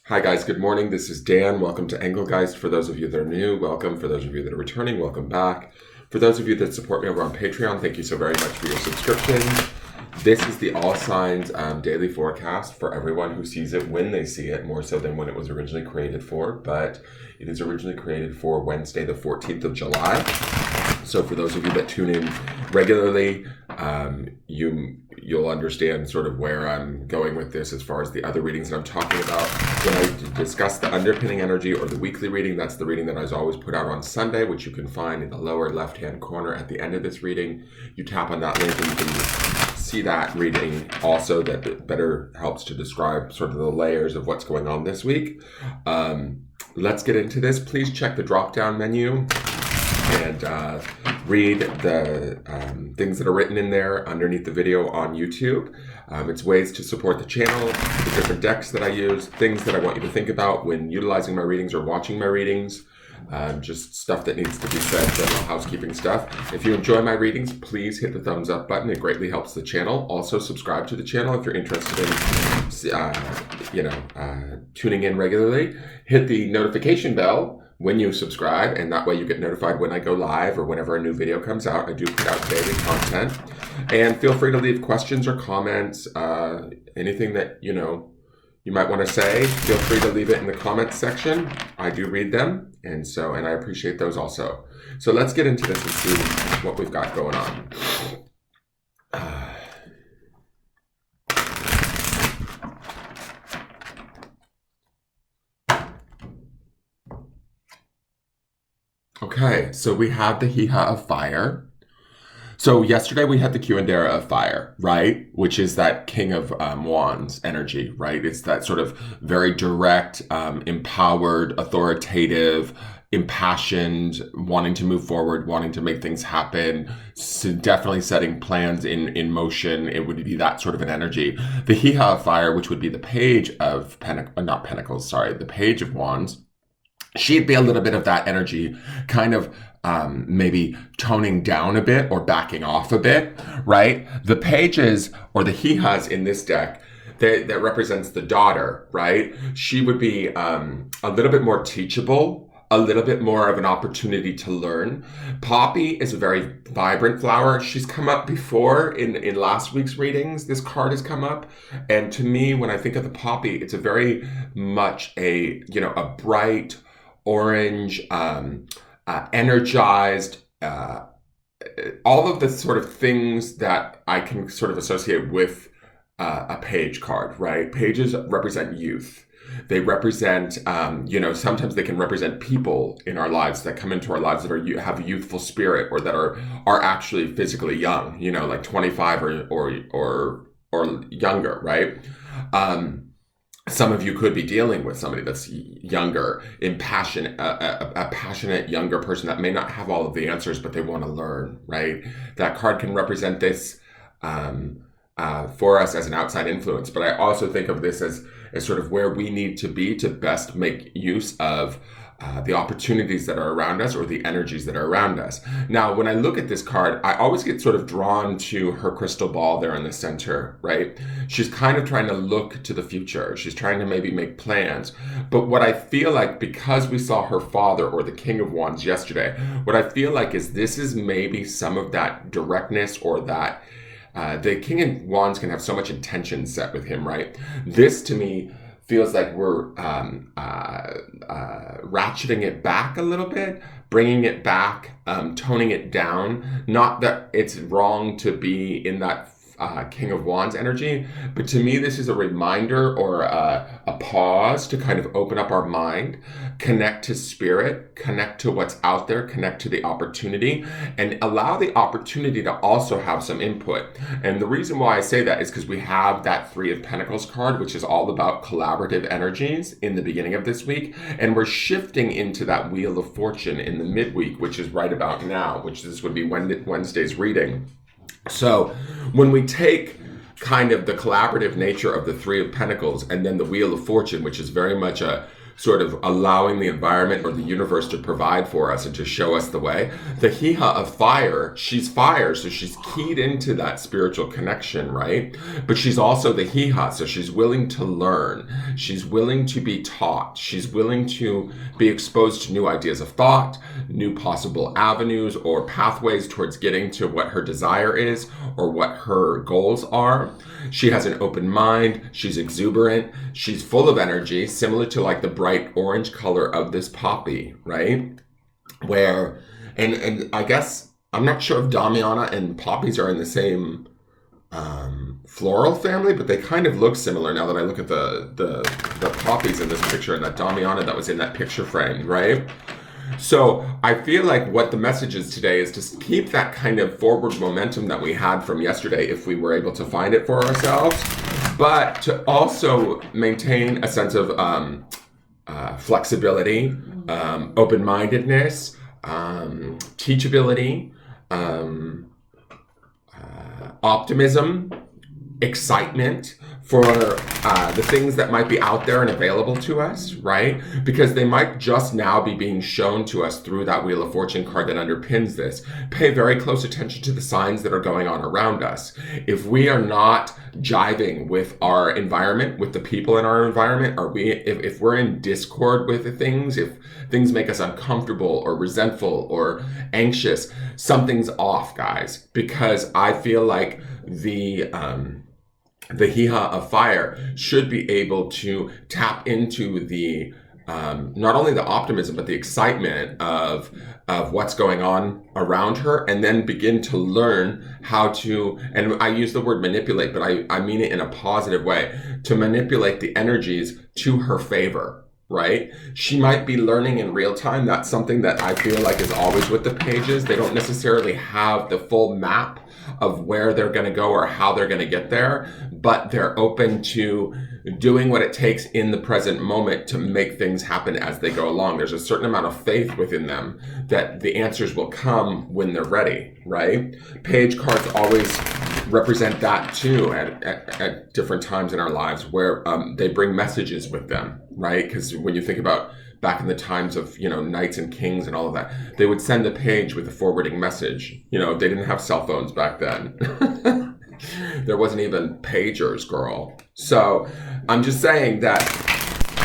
Hi guys, good morning. This is Dan. Welcome to Engelgeist. For those of you that are new, welcome. For those of you that are returning, welcome back. For those of you that support me over on Patreon, thank you so very much for your subscriptions. This is the All Signs daily forecast for everyone who sees it when they see it, more so than when it was originally created for. But it is originally created for Wednesday, the 14th of July. So for those of you that tune in regularly, you'll understand sort of where I'm going with this as far as the other readings that I'm talking about. When I discuss the underpinning energy or the weekly reading, that's the reading that I always put out on Sunday, which you can find in the lower left-hand corner at the end of this reading. You tap on that link and you can see that reading also that better helps to describe sort of the layers of what's going on this week. Let's get into this. Please check the drop-down menu and read the things that are written in there underneath the video on YouTube. It's ways to support the channel, the different decks that I use, things that I want you to think about when utilizing my readings or watching my readings. Just stuff that needs to be said, general housekeeping stuff. If you enjoy my readings, please hit the thumbs up button. It greatly helps the channel. Also, subscribe to the channel if you're interested in, tuning in regularly. Hit the notification bell when you subscribe, and that way you get notified when I go live or whenever a new video comes out. I do put out daily content. And feel free to leave questions or comments, anything that, you might want to say. Feel free to leave it in the comments section. I do read them, and I appreciate those also. So let's get into this and see what we've got going on. Okay, so we have the Hee-Ha of Fire. So yesterday we had the Curandera of Fire, right? Which is that King of Wands energy, right? It's that sort of very direct, empowered, authoritative, impassioned, wanting to move forward, wanting to make things happen, so definitely setting plans in motion. It would be that sort of an energy. The Hee-Ha of Fire, which would be the Page of the Page of Wands. She'd be a little bit of that energy, kind of maybe toning down a bit or backing off a bit, right? The pages or the hee-haws in this deck, that represents the daughter, right? She would be a little bit more teachable, a little bit more of an opportunity to learn. Poppy is a very vibrant flower. She's come up before in last week's readings. This card has come up. And to me, when I think of the poppy, it's a very much a bright, orange, energized, all of the sort of things that I can sort of associate with a page card, right? Pages represent youth. They represent, sometimes they can represent people in our lives that come into our lives that have a youthful spirit or that are actually physically young, like 25 or younger, right? Some of you could be dealing with somebody that's younger, impassionate, a passionate younger person that may not have all of the answers, but they want to learn, right? That card can represent this for us as an outside influence. But I also think of this as sort of where we need to be to best make use of the opportunities that are around us or the energies that are around us. Now, when I look at this card, I always get sort of drawn to her crystal ball there in the center, right? She's kind of trying to look to the future. She's trying to maybe make plans. But what I feel like, because we saw her father or the King of Wands yesterday, what I feel like is this is maybe some of that directness or that the King of Wands can have so much intention set with him, right? This to me feels like we're ratcheting it back a little bit, bringing it back, toning it down. Not that it's wrong to be in that King of Wands energy, but to me this is a reminder or a pause to kind of open up our mind, connect to spirit, connect to what's out there, connect to the opportunity, and allow the opportunity to also have some input. And the reason why I say that is because we have that Three of Pentacles card, which is all about collaborative energies in the beginning of this week, and we're shifting into that Wheel of Fortune in the midweek, which is right about now, which this would be Wednesday's reading. So when we take kind of the collaborative nature of the Three of Pentacles and then the Wheel of Fortune, which is very much a sort of allowing the environment or the universe to provide for us and to show us the way. The Hiha of fire, she's fire, so she's keyed into that spiritual connection, right? But she's also the Hiha, so she's willing to learn. She's willing to be taught. She's willing to be exposed to new ideas of thought, new possible avenues or pathways towards getting to what her desire is or what her goals are. She has an open mind. She's exuberant. She's full of energy, similar to like the bright orange color of this poppy, right? Where, and I guess, I'm not sure if Damiana and poppies are in the same floral family, but they kind of look similar now that I look at the poppies in this picture and that Damiana that was in that picture frame, right? So I feel like what the message is today is to keep that kind of forward momentum that we had from yesterday if we were able to find it for ourselves, but to also maintain a sense of flexibility, open-mindedness, teachability, optimism, excitement for the things that might be out there and available to us, right? Because they might just now be being shown to us through that Wheel of Fortune card that underpins this. Pay very close attention to the signs that are going on around us. If we are not jiving with our environment, with the people in our environment, if we're in discord with the things, if things make us uncomfortable or resentful or anxious, something's off, guys. Because I feel like the Hiha of fire should be able to tap into the not only the optimism but the excitement of what's going on around her, and then begin to learn how to, and I use the word manipulate, but I mean it in a positive way, to manipulate the energies to her favor, right? She might be learning in real time. That's something that I feel like is always with the pages. They don't necessarily have the full map of where they're going to go or how they're going to get there, but they're open to doing what it takes in the present moment to make things happen as they go along. There's a certain amount of faith within them that the answers will come when they're ready, right? Page cards always represent that too at different times in our lives, where they bring messages with them, right? Because when you think about back in the times of, knights and kings and all of that, they would send a page with a forwarding message. They didn't have cell phones back then. There wasn't even pagers, girl. So I'm just saying that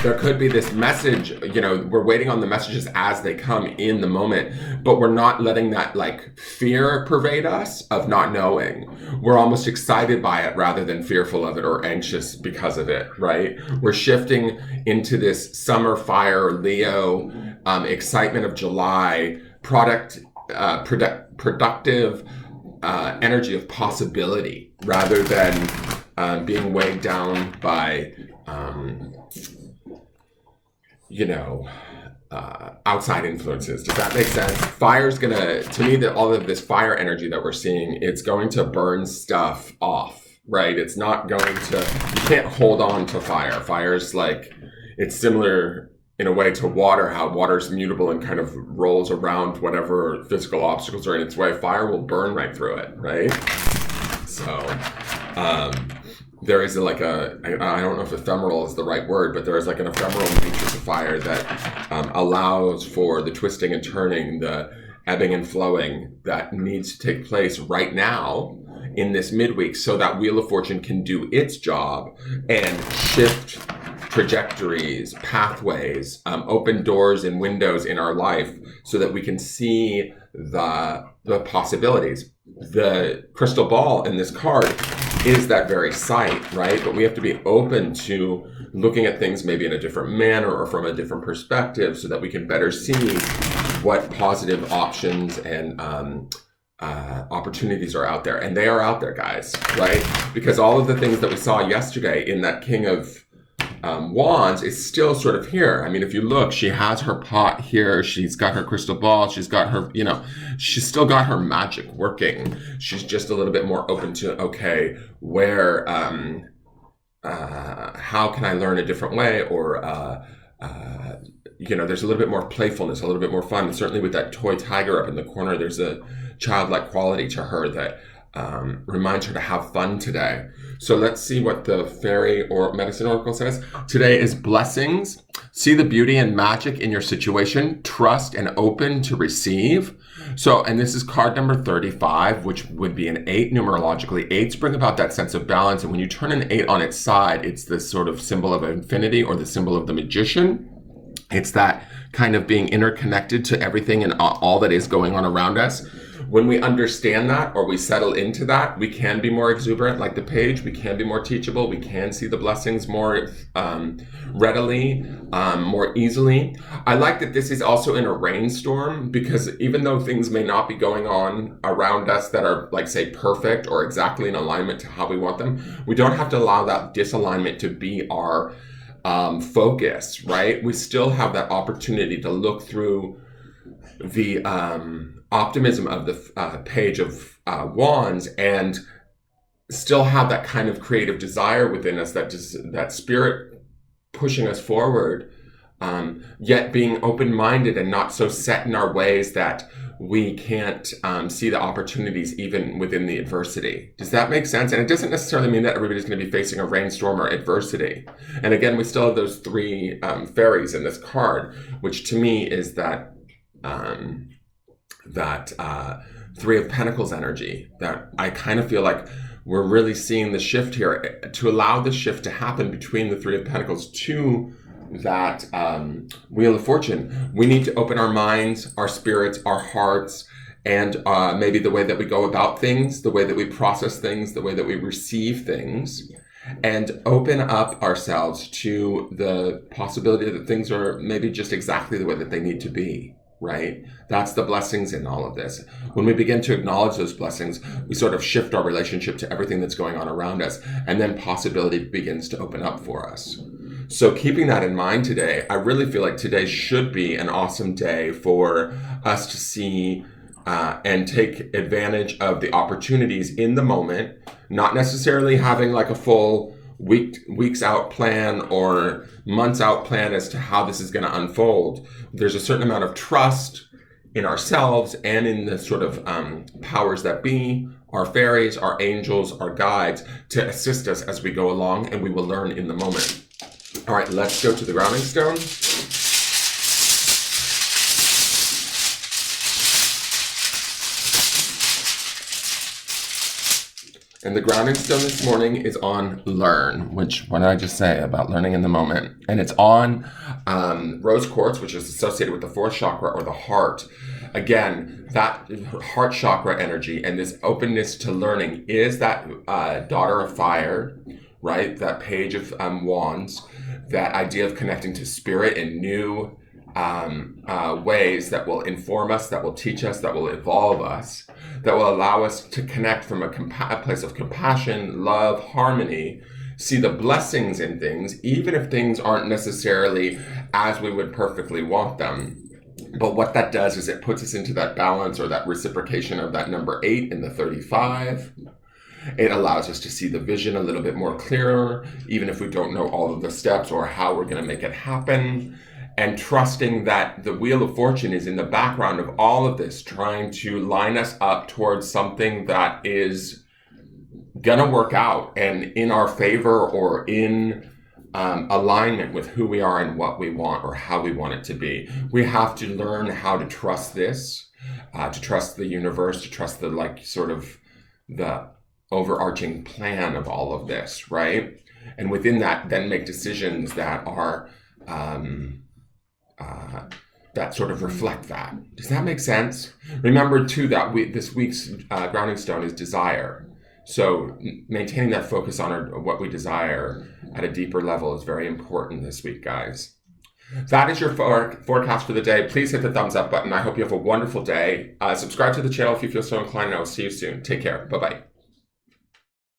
there could be this message, we're waiting on the messages as they come in the moment, but we're not letting that fear pervade us of not knowing. We're almost excited by it rather than fearful of it or anxious because of it, right? We're shifting into this summer fire, Leo, excitement of July, productive energy of possibility rather than being weighed down by outside influences. Does that make sense? Fire's gonna, to me, that all of this fire energy that we're seeing, it's going to burn stuff off, right? It's not going to, you can't hold on to fire. Fire's it's similar in a way to water, how water's mutable and kind of rolls around whatever physical obstacles are in its way. Fire will burn right through it, right? So, there is I don't know if ephemeral is the right word, but there is an ephemeral nature to fire that allows for the twisting and turning, the ebbing and flowing that needs to take place right now in this midweek, so that Wheel of Fortune can do its job and shift trajectories, pathways, open doors and windows in our life so that we can see the possibilities. The crystal ball in this card is that very sight, right? But we have to be open to looking at things maybe in a different manner or from a different perspective so that we can better see what positive options and opportunities are out there. And they are out there, guys, right? Because all of the things that we saw yesterday in that King of Wands is still sort of here. I mean, if you look, she has her pot here. She's got her crystal ball. She's got her, she's still got her magic working. She's just a little bit more open to, okay, where, how can I learn a different way? Or, there's a little bit more playfulness, a little bit more fun. And certainly with that toy tiger up in the corner, there's a childlike quality to her that reminds her to have fun today. So let's see what the fairy or medicine oracle says. Today is blessings. See the beauty and magic in your situation. Trust and open to receive. So, and this is card number 35, which would be an 8 numerologically. 8s bring about that sense of balance. And when you turn an 8 on its side, it's this sort of symbol of infinity or the symbol of the magician. It's that kind of being interconnected to everything and all that is going on around us. When we understand that or we settle into that, we can be more exuberant like the page. We can be more teachable. We can see the blessings more readily, more easily. I like that this is also in a rainstorm, because even though things may not be going on around us that are, like, say, perfect or exactly in alignment to how we want them, we don't have to allow that disalignment to be our focus, right? We still have that opportunity to look through the optimism of the page of wands and still have that kind of creative desire within us, that spirit pushing us forward, yet being open-minded and not so set in our ways that we can't see the opportunities even within the adversity. Does that make sense? And it doesn't necessarily mean that everybody's going to be facing a rainstorm or adversity. And again, we still have those 3 fairies in this card, which to me is that 3 of Pentacles energy, that I kind of feel like we're really seeing the shift here. To allow the shift to happen between the 3 of Pentacles to that Wheel of Fortune, we need to open our minds, our spirits, our hearts, and maybe the way that we go about things, the way that we process things, the way that we receive things, and open up ourselves to the possibility that things are maybe just exactly the way that they need to be, right? That's the blessings in all of this. When we begin to acknowledge those blessings, we sort of shift our relationship to everything that's going on around us, and then possibility begins to open up for us. So keeping that in mind today, I really feel like today should be an awesome day for us to see and take advantage of the opportunities in the moment, not necessarily having like a full weeks out plan or months out plan as to how this is going to unfold. There's a certain amount of trust in ourselves and in the sort of powers that be, our fairies, our angels, our guides, to assist us as we go along, and we will learn in the moment. All right, let's go to the grounding stone. And the grounding stone this morning is on learn, which, what did I just say about learning in the moment? And it's on rose quartz, which is associated with the 4th chakra, or the heart. Again, that heart chakra energy and this openness to learning is that daughter of fire, right? That page of wands, that idea of connecting to spirit in new ways that will inform us, that will teach us, that will evolve us, that will allow us to connect from a place of compassion, love, harmony, see the blessings in things, even if things aren't necessarily as we would perfectly want them. But what that does is it puts us into that balance or that reciprocation of that number 8 in the 35. It allows us to see the vision a little bit more clearer, even if we don't know all of the steps or how we're going to make it happen. And trusting that the Wheel of Fortune is in the background of all of this, trying to line us up towards something that is going to work out and in our favor or in alignment with who we are and what we want or how we want it to be. We have to learn how to trust this, to trust the universe, to trust the the overarching plan of all of this, right? And within that, then make decisions that are that sort of reflect that. Does that make sense? Remember too that this week's grounding stone is desire. So maintaining that focus on what we desire at a deeper level is very important this week, guys. That is your forecast for the day. Please hit the thumbs up button. I hope you have a wonderful day. Subscribe to the channel if you feel so inclined, and I will see you soon. Take care. Bye-bye.